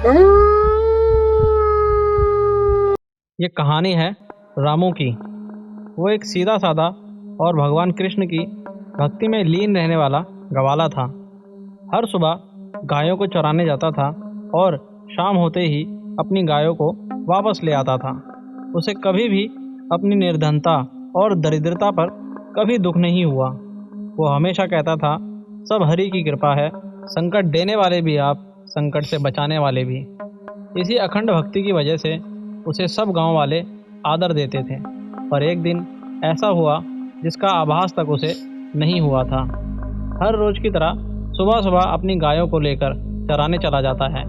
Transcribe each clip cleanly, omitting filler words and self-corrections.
ये कहानी है रामू की। वो एक सीधा साधा और भगवान कृष्ण की भक्ति में लीन रहने वाला गवाला था। हर सुबह गायों को चराने जाता था और शाम होते ही अपनी गायों को वापस ले आता था। उसे कभी भी अपनी निर्धनता और दरिद्रता पर कभी दुख नहीं हुआ। वो हमेशा कहता था, सब हरि की कृपा है, संकट देने वाले भी आप, संकट से बचाने वाले भी। इसी अखंड भक्ति की वजह से उसे सब गांव वाले आदर देते थे। पर एक दिन ऐसा हुआ जिसका आभास तक उसे नहीं हुआ था। हर रोज की तरह सुबह सुबह अपनी गायों को लेकर चराने चला जाता है।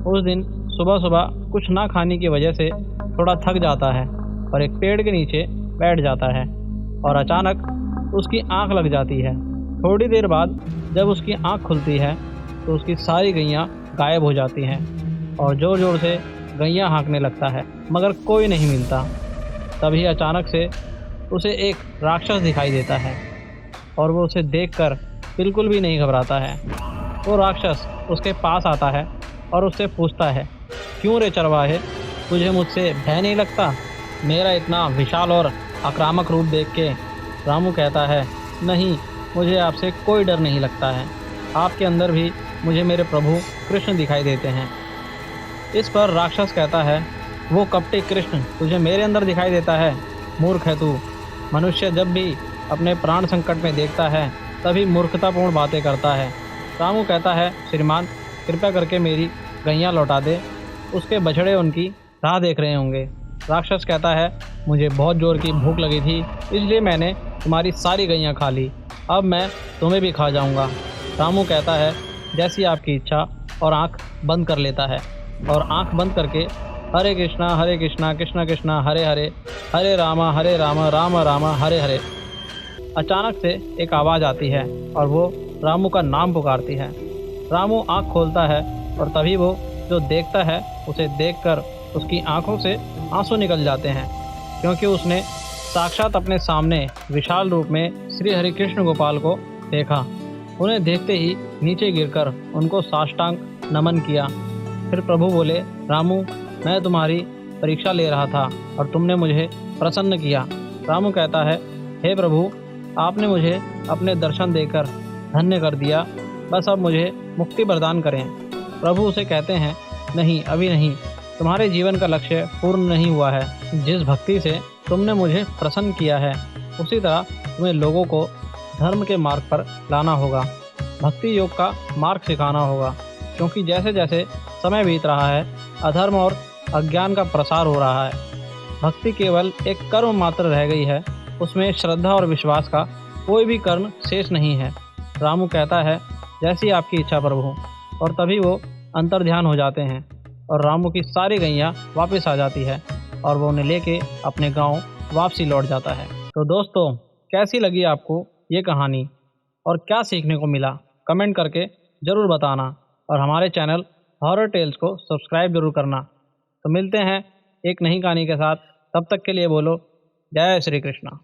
उस दिन सुबह सुबह कुछ ना खाने की वजह से थोड़ा थक जाता है और एक पेड़ के नीचे बैठ जाता है और अचानक उसकी आंख लग जाती है। थोड़ी देर बाद जब उसकी आंख खुलती है तो उसकी सारी गैयां गायब हो जाती हैं और ज़ोर ज़ोर से गैयां हाँकने लगता है, मगर कोई नहीं मिलता। तभी अचानक से उसे एक राक्षस दिखाई देता है और वो उसे देखकर बिल्कुल भी नहीं घबराता है। वो राक्षस उसके पास आता है और उससे पूछता है, क्यों रे चरवाहे, तुझे मुझसे भय नहीं लगता? मेरा इतना विशाल और आक्रामक रूप देख के रामू कहता है, नहीं, मुझे आपसे कोई डर नहीं लगता है। आपके अंदर भी मुझे मेरे प्रभु कृष्ण दिखाई देते हैं। इस पर राक्षस कहता है, वो कपटी कृष्ण तुझे मेरे अंदर दिखाई देता है? मूर्ख है तू। मनुष्य जब भी अपने प्राण संकट में देखता है तभी मूर्खतापूर्ण बातें करता है। रामू कहता है, श्रीमान, कृपया करके मेरी गैयां लौटा दे, उसके बछड़े उनकी राह देख रहे होंगे। राक्षस कहता है, मुझे बहुत जोर की भूख लगी थी, इसलिए मैंने तुम्हारी सारी गैयां खा ली, अब मैं तुम्हें भी खा जाऊंगा। रामू कहता है, जैसी आपकी इच्छा, और आंख बंद कर लेता है और आंख बंद करके हरे कृष्णा कृष्णा कृष्णा हरे हरे, हरे रामा राम राम हरे हरे। अचानक से एक आवाज़ आती है और वो रामू का नाम पुकारती है। रामू आंख खोलता है और तभी वो जो देखता है उसे देखकर उसकी आंखों से आंसू निकल जाते हैं, क्योंकि उसने साक्षात अपने सामने विशाल रूप में श्री हरि कृष्ण गोपाल को देखा। उन्हें देखते ही नीचे गिरकर उनको साष्टांग नमन किया। फिर प्रभु बोले, रामू, मैं तुम्हारी परीक्षा ले रहा था और तुमने मुझे प्रसन्न किया। रामू कहता है, हे प्रभु, आपने मुझे अपने दर्शन देकर धन्य कर दिया, बस अब मुझे मुक्ति प्रदान करें। प्रभु उसे कहते हैं, नहीं, अभी नहीं, तुम्हारे जीवन का लक्ष्य पूर्ण नहीं हुआ है। जिस भक्ति से तुमने मुझे प्रसन्न किया है उसी तरह तुम्हें लोगों को धर्म के मार्ग पर लाना होगा, भक्ति योग का मार्ग सिखाना होगा, क्योंकि जैसे जैसे समय बीत रहा है अधर्म और अज्ञान का प्रसार हो रहा है। भक्ति केवल एक कर्म मात्र रह गई है, उसमें श्रद्धा और विश्वास का कोई भी कर्ण शेष नहीं है। रामू कहता है, जैसी आपकी इच्छा प्रभु, और तभी वो अंतर ध्यान हो जाते हैं और रामू की सारी गैयां वापस आ जाती है और वो उन्हें लेके अपने गांव वापसी लौट जाता है। तो दोस्तों, कैसी लगी आपको ये कहानी और क्या सीखने को मिला, कमेंट करके ज़रूर बताना और हमारे चैनल हॉरर टेल्स को सब्सक्राइब जरूर करना। तो मिलते हैं एक नई कहानी के साथ, तब तक के लिए बोलो जय श्री कृष्णा।